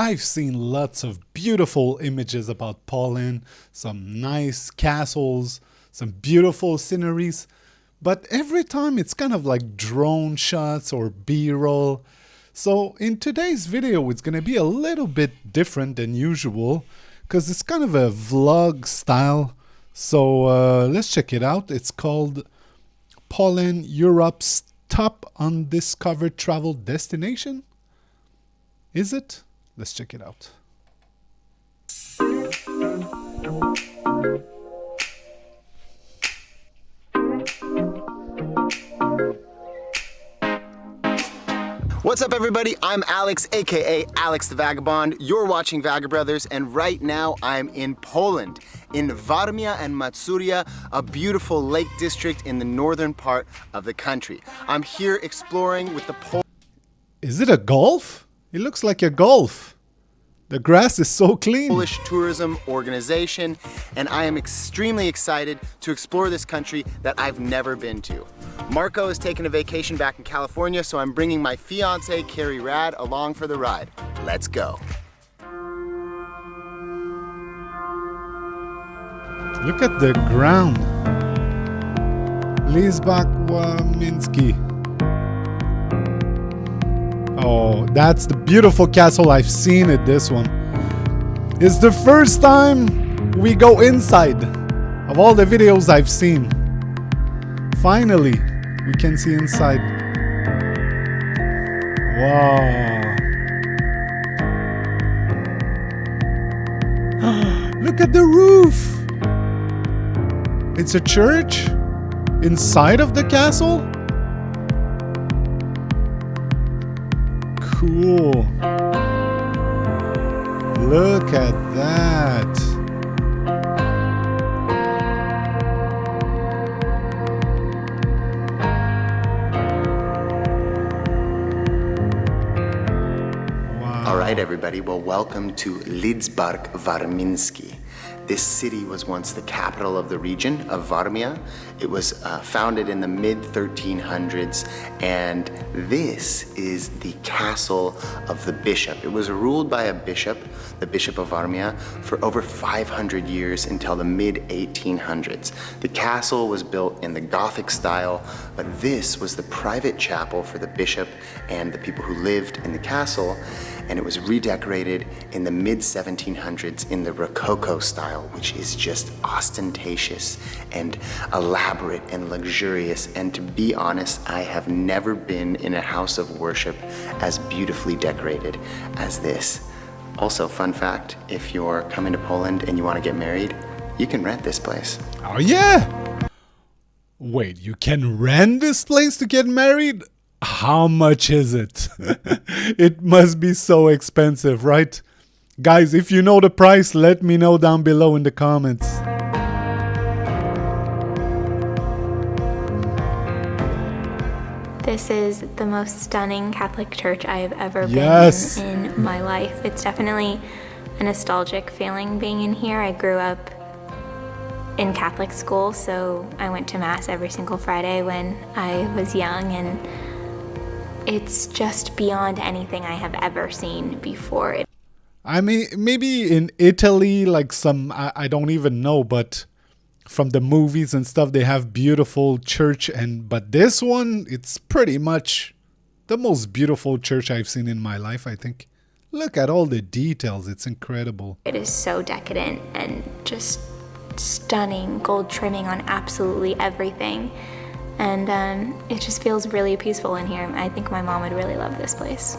I've seen lots of beautiful images about Poland, some nice castles, some beautiful sceneries, but every time it's kind of like drone shots or B-roll. So in today's video, it's going to be a little bit different than usual because it's kind of a vlog style. So let's check it out. It's called Poland, Europe's top undiscovered travel destination. Is it? Let's check it out. What's up, everybody? I'm Alex, aka Alex the Vagabond. You're watching Vagabrothers, and right now I'm in Poland, in Warmia and Mazurya, a beautiful lake district in the northern part of the country. I'm here exploring with the Is it a golf? It looks like a golf. The grass is so clean. Polish Tourism Organization, and I am extremely excited to explore this country that I've never been to. Marco is taking a vacation back in California, so I'm bringing my fiance, Carrie Rad, along for the ride. Let's go. Look at the ground. Miński. Oh, that's the beautiful castle. I've seen it, this one. It's the first time we go inside of all the videos I've seen. Finally, we can see inside. Wow. Look at the roof. It's a church inside of the castle? Cool. Look at that. Wow. All right, everybody. Well, welcome to Lidzbark Warmiński. This city was once the capital of the region of Warmia. It was founded in the mid-1300s, and this is the castle of the bishop. It was ruled by a bishop, the Bishop of Warmia, for over 500 years until the mid-1800s. The castle was built in the Gothic style, but this was the private chapel for the bishop and the people who lived in the castle, and it was redecorated in the mid-1700s in the Rococo style, which is just ostentatious and elaborate and luxurious. And to be honest, I have never been in a house of worship as beautifully decorated as this. Also, fun fact, if you're coming to Poland and you want to get married, you can rent this place. Oh yeah? Wait, you can rent this place to get married? How much is it? It must be so expensive, right? Guys, if you know the price, let me know down below in the comments. This is the most stunning Catholic church I have ever been in my life. It's definitely a nostalgic feeling being in here. I grew up in Catholic school, so I went to Mass every single Friday when I was young, and it's just beyond anything I have ever seen before. I mean, maybe in Italy, like some, I don't even know, but from the movies and stuff, they have beautiful church, but this one, it's pretty much the most beautiful church I've seen in my life, I think. Look at all the details. It's incredible. It is so decadent and just stunning, gold trimming on absolutely everything. And it just feels really peaceful in here. I think my mom would really love this place.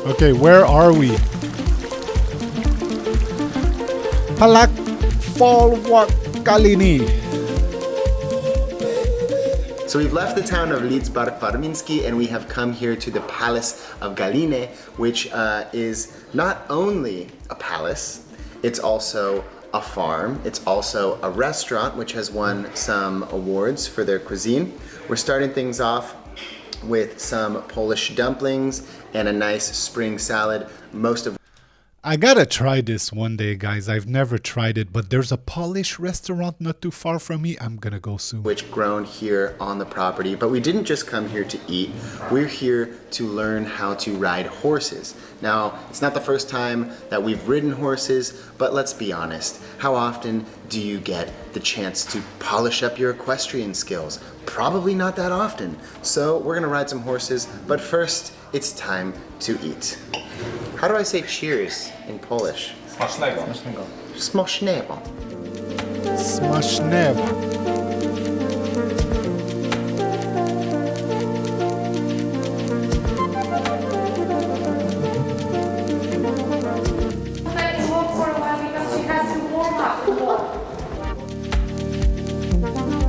Okay, where are we? Palak Galin. So we've left the town of Lidzbark Warmiński, and we have come here to the Palace of Galin, which is not only a palace, it's also a farm. It's also a restaurant which has won some awards for their cuisine. We're starting things off with some Polish dumplings and a nice spring salad, most of I gotta try this one day, guys. I've never tried it, but there's a Polish restaurant not too far from me. I'm gonna go soon. which grown here on the property. But we didn't just come here to eat. We're here to learn how to ride horses. Now, it's not the first time that we've ridden horses, but let's be honest. How often do you get the chance to polish up your equestrian skills? Probably not that often. So we're gonna ride some horses, but first, it's time to eat. How do I say cheers in Polish? Smacznego. Smacznego. Smacznego.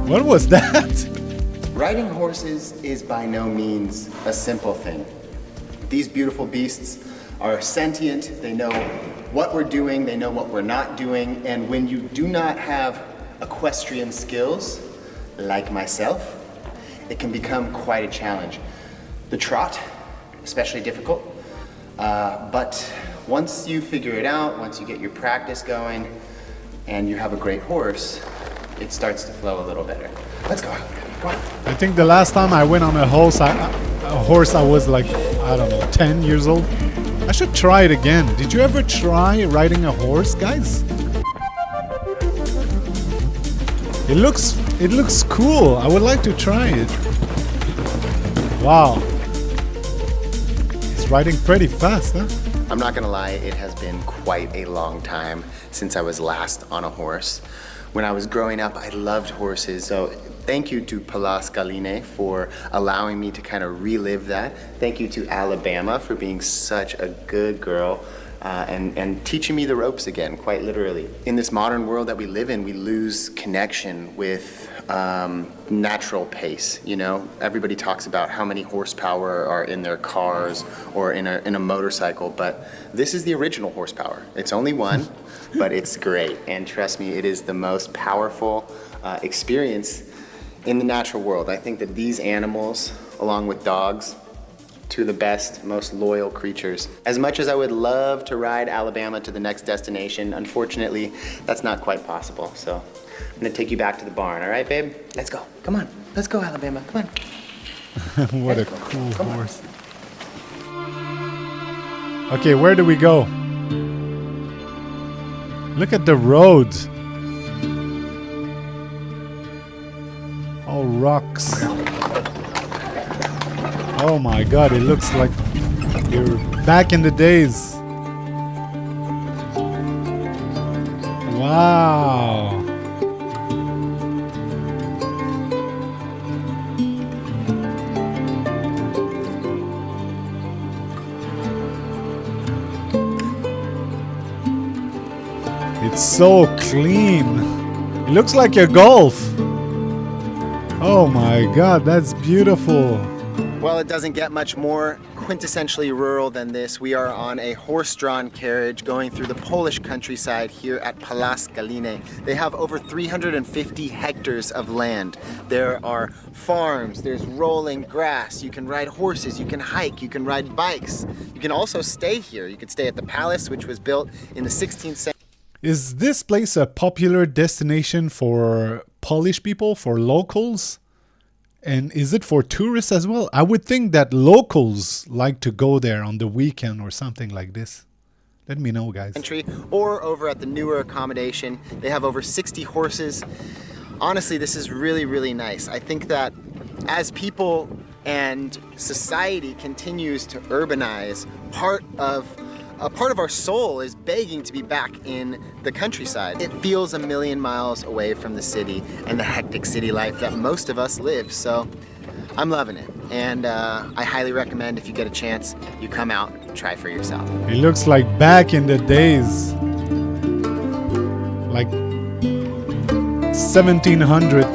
What was that? Riding horses is by no means a simple thing. These beautiful beasts are sentient, they know what we're doing, they know what we're not doing, and when you do not have equestrian skills, like myself, it can become quite a challenge. The trot, especially difficult, but once you figure it out, once you get your practice going, and you have a great horse, it starts to flow a little better. Let's go. Come on. I think the last time I went on a horse, I was like, I don't know, 10 years old. I should try it again. Did you ever try riding a horse, guys? It looks cool. I would like to try it. Wow. It's riding pretty fast, huh? I'm not gonna lie, it has been quite a long time since I was last on a horse. When I was growing up, I loved horses, so thank you to Palast Galin for allowing me to kind of relive that. Thank you to Alabama for being such a good girl and teaching me the ropes again, quite literally. In this modern world that we live in, we lose connection with natural pace. You know, everybody talks about how many horsepower are in their cars or in a motorcycle, but this is the original horsepower. It's only one, but it's great. And trust me, it is the most powerful experience in the natural world. I think that these animals, along with dogs, two of the best, most loyal creatures. As much as I would love to ride Alabama to the next destination, unfortunately, that's not quite possible. So I'm gonna take you back to the barn, all right, babe? Let's go, come on. Let's go, Alabama, come on. What a cool horse. Okay, where do we go? Look at the roads. All rocks. Oh my god, it looks like you're back in the days. Wow. It's so clean. It looks like a golf. Oh my god, that's beautiful. Well, it doesn't get much more quintessentially rural than this. We are on a horse-drawn carriage going through the Polish countryside here at Palast Galin. They have over 350 hectares of land. There are farms, there's rolling grass, you can ride horses, you can hike, you can ride bikes. You can also stay here. You can stay at the palace, which was built in the 16th century. Is this place a popular destination for Polish people, for locals? And is it for tourists as well? I would think that locals like to go there on the weekend or something like this. Let me know, guys. Or over at the newer accommodation, they have over 60 horses. Honestly, this is really, really nice. I think that as people and society continues to urbanize, a part of our soul is begging to be back in the countryside. It feels a million miles away from the city and the hectic city life that most of us live. So I'm loving it. And I highly recommend, if you get a chance, you come out and try for yourself. It looks like back in the days. Like 1700.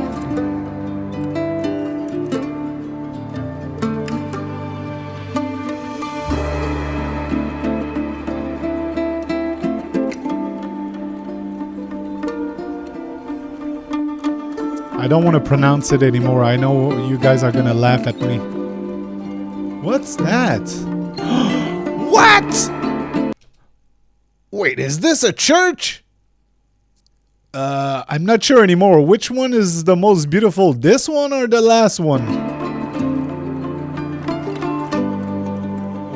I don't want to pronounce it anymore. I know you guys are gonna laugh at me. What's that? What? Wait, is this a church? I'm not sure anymore. Which one is the most beautiful? This one or the last one?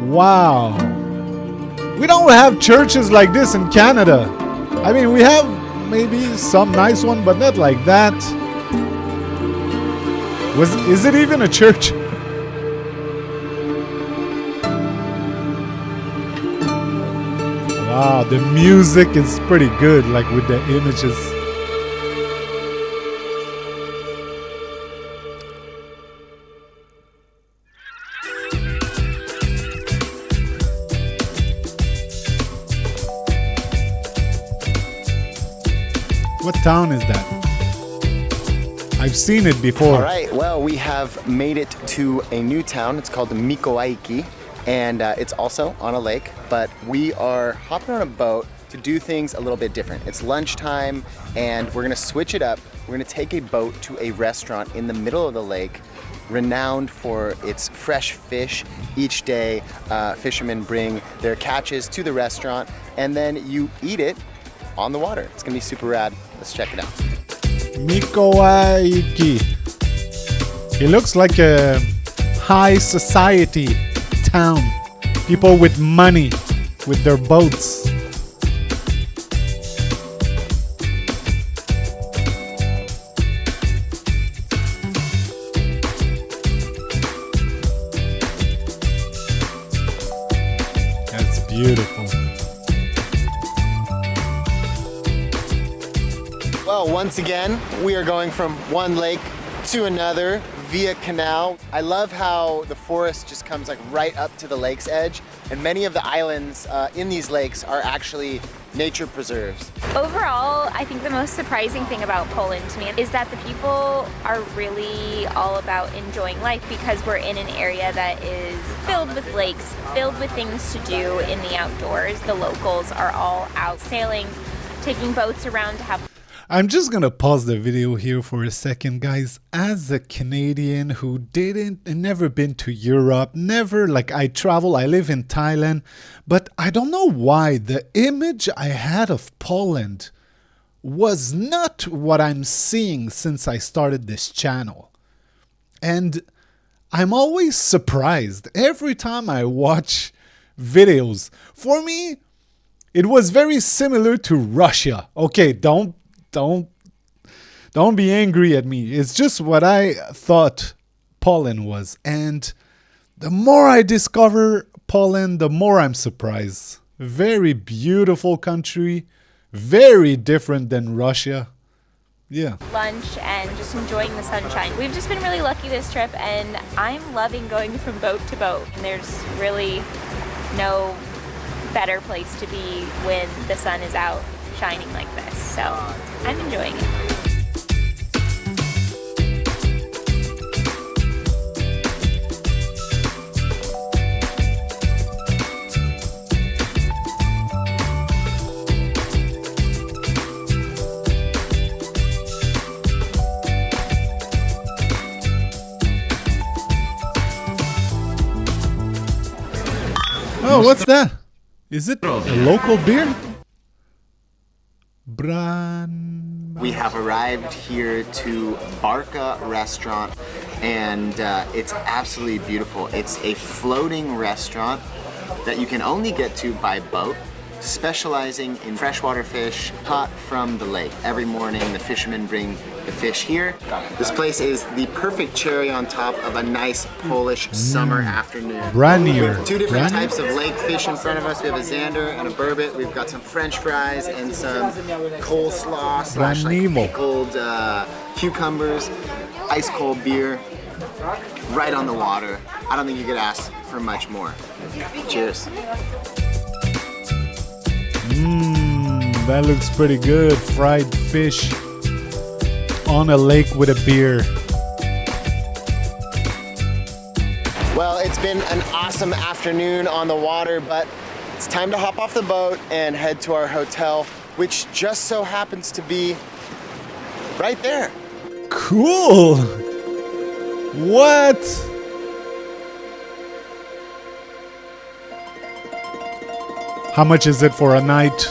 Wow. We don't have churches like this in Canada. I mean, we have maybe some nice one, but not like that. Is it even a church? Wow, the music is pretty good, like with the images. What town is that? I've seen it before. All right, well, we have made it to a new town. It's called Mikoaiki, and it's also on a lake, but we are hopping on a boat to do things a little bit different. It's lunchtime, and we're gonna switch it up. We're gonna take a boat to a restaurant in the middle of the lake, renowned for its fresh fish. Each day, fishermen bring their catches to the restaurant, and then you eat it on the water. It's gonna be super rad. Let's check it out. Mikoaiki. It looks like a high society town. People with money, with their boats. That's beautiful. Well, once again, we are going from one lake to another via canal. I love how the forest just comes like right up to the lake's edge, and many of the islands in these lakes are actually nature preserves. Overall, I think the most surprising thing about Poland to me is that the people are really all about enjoying life, because we're in an area that is filled with lakes, filled with things to do in the outdoors. The locals are all out sailing, taking boats around to have. I'm just gonna pause the video here for a second, guys. As a Canadian who never been to Europe, I live in Thailand, but I don't know why the image I had of Poland was not what I'm seeing since I started this channel. And I'm always surprised every time I watch videos. For me, it was very similar to Russia. Okay, don't be angry at me. It's just what I thought Poland was. And the more I discover Poland, the more I'm surprised. Very beautiful country. Very different than Russia. Yeah. Lunch and just enjoying the sunshine. We've just been really lucky this trip, and I'm loving going from boat to boat. And there's really no better place to be when the sun is out shining like this. So I'm enjoying it. Oh, what's that? Is it a local beer? We have arrived here to Barka Restaurant, and it's absolutely beautiful. It's a floating restaurant that you can only get to by boat, specializing in freshwater fish caught from the lake. Every morning the fishermen bring the fish here. This place is the perfect cherry on top of a nice Polish summer afternoon. Brand new. We have two different types of lake fish in front of us. We have a zander and a burbot. We've got some French fries and some coleslaw slash pickled cucumbers, ice cold beer, right on the water. I don't think you could ask for much more. Cheers. That looks pretty good. Fried fish on a lake with a beer. Well, it's been an awesome afternoon on the water, but it's time to hop off the boat and head to our hotel, which just so happens to be right there. Cool. What? How much is it for a night?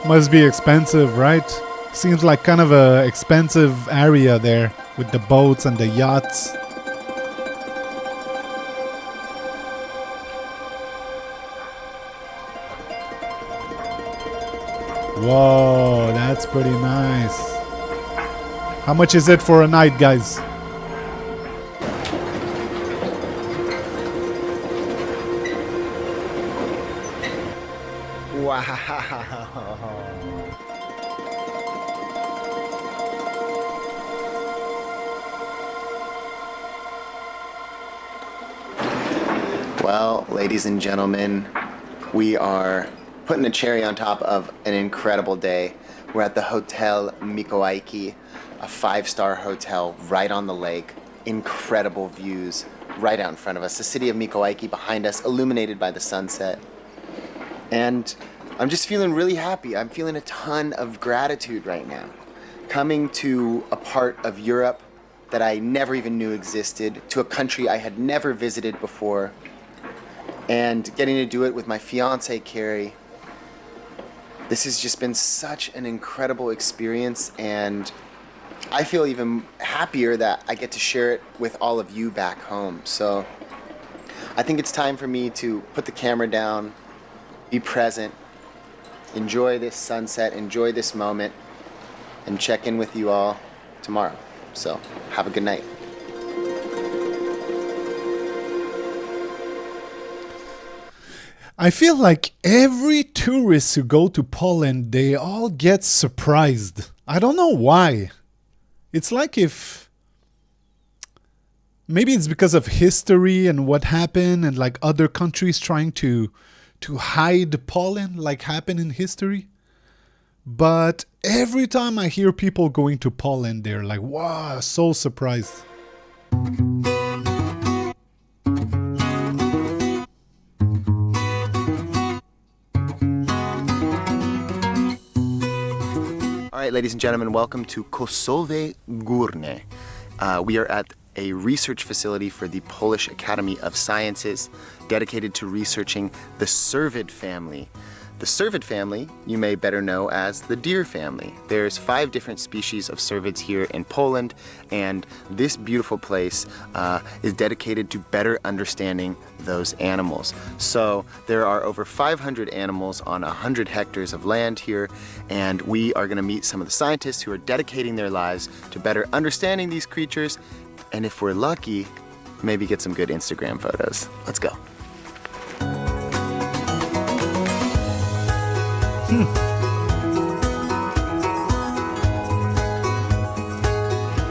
Must be expensive, right? Seems like kind of a expensive area there with the boats and the yachts. Whoa, that's pretty nice. How much is it for a night, guys? Wow. Well, ladies and gentlemen, we are putting a cherry on top of an incredible day. We're at the Hotel Mikoaiki, a 5-star hotel right on the lake. Incredible views right out in front of us. The city of Mikoaiki behind us, illuminated by the sunset. And I'm just feeling really happy. I'm feeling a ton of gratitude right now. Coming to a part of Europe that I never even knew existed, to a country I had never visited before, and getting to do it with my fiance, Carrie. This has just been such an incredible experience, and I feel even happier that I get to share it with all of you back home. So I think it's time for me to put the camera down, be present, enjoy this sunset, enjoy this moment, and check in with you all tomorrow. So have a good night. I feel like every tourist who go to Poland, they all get surprised. I don't know why. It's like if maybe it's because of history and what happened and like other countries trying to hide Poland like happened in history. But every time I hear people going to Poland, they're like, wow, so surprised. All right, ladies and gentlemen, welcome to Kosowe Górne. We are at a research facility for the Polish Academy of Sciences dedicated to researching the cervid family. The cervid family you may better know as the deer family. There's 5 different species of cervids here in Poland, and this beautiful place is dedicated to better understanding those animals. So there are over 500 animals on 100 hectares of land here, and we are going to meet some of the scientists who are dedicating their lives to better understanding these creatures, and if we're lucky, maybe get some good Instagram photos. Let's go.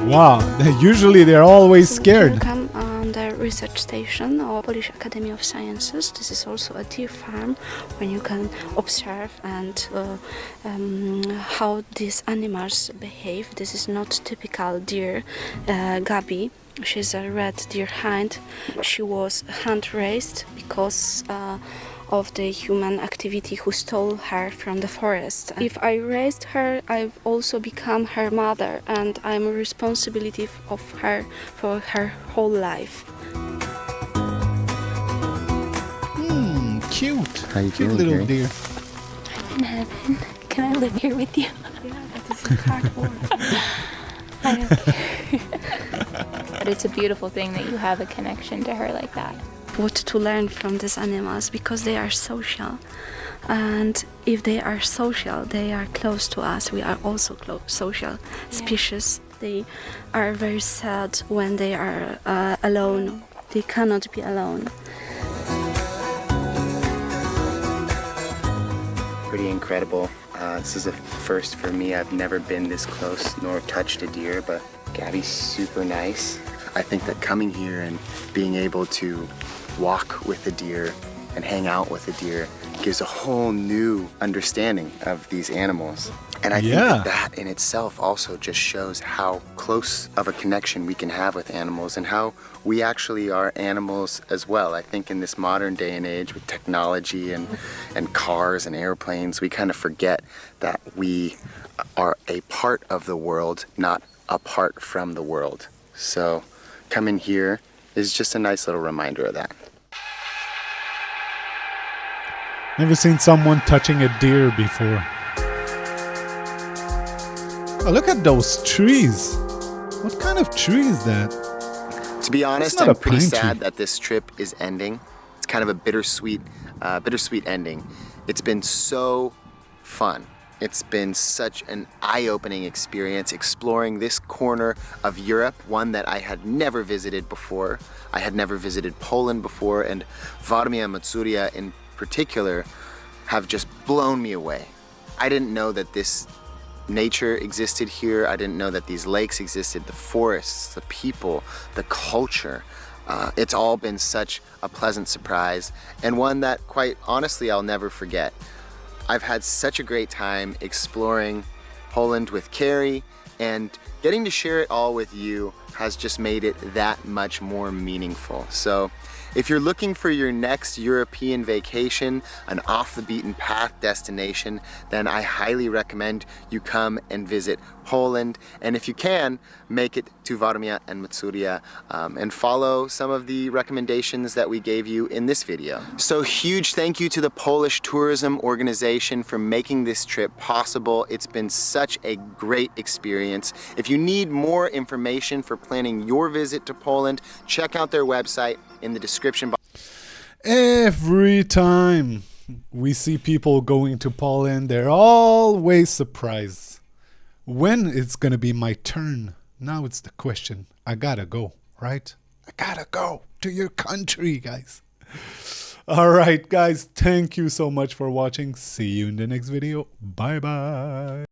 Wow, usually they're always scared. Welcome on the research station of Polish Academy of Sciences. This is also a deer farm when you can observe and how these animals behave. This is not typical deer. Gabi, she's a red deer hind. She was hand raised because of the human activity who stole her from the forest. If I raised her, I've also become her mother, and I'm a responsibility of her for her whole life. Cute. How you Cute feeling, little Carrie? deer. I'm in heaven. Can I live here with you? Yeah, that is hard work. I don't care. But it's a beautiful thing that you have a connection to her like that. What to learn from these animals, because they are social, and if they are social, they are close to us. We are also social species. They are very sad when they are alone. They cannot be alone. Pretty incredible. This is a first for me. I've never been this close nor touched a deer, but Gabby's super nice. I think that coming here and being able to walk with a deer and hang out with a deer gives a whole new understanding of these animals. And I think that in itself also just shows how close of a connection we can have with animals and how we actually are animals as well. I think in this modern day and age with technology and cars and airplanes, we kind of forget that we are a part of the world, not apart from the world. So coming here is just a nice little reminder of that. Never seen someone touching a deer before. Oh, look at those trees. What kind of tree is that? To be honest, I'm pretty sad that this trip is ending. It's kind of a bittersweet ending. It's been so fun. It's been such an eye-opening experience exploring this corner of Europe, one that I had never visited before. I had never visited Poland before, and Warmia and Mazuriya in particular have just blown me away. I didn't know that this nature existed here. I didn't know that these lakes existed, the forests, the people, the culture. It's all been such a pleasant surprise, and one that, quite honestly, I'll never forget. I've had such a great time exploring Poland with Carrie, and getting to share it all with you has just made it that much more meaningful. So if you're looking for your next European vacation, an off-the-beaten-path destination, then I highly recommend you come and visit Poland. And if you can, make it to Warmia and Mazuriya and follow some of the recommendations that we gave you in this video. So huge thank you to the Polish Tourism Organization for making this trip possible. It's been such a great experience. If you need more information for planning your visit to Poland, check out their website in the description box. Every time we see people going to Poland, they're always surprised. When it's gonna be my turn? Now it's the question. I gotta go, right? I gotta go to your country, guys. All right, guys. Thank you so much for watching. See you in the next video. Bye-bye.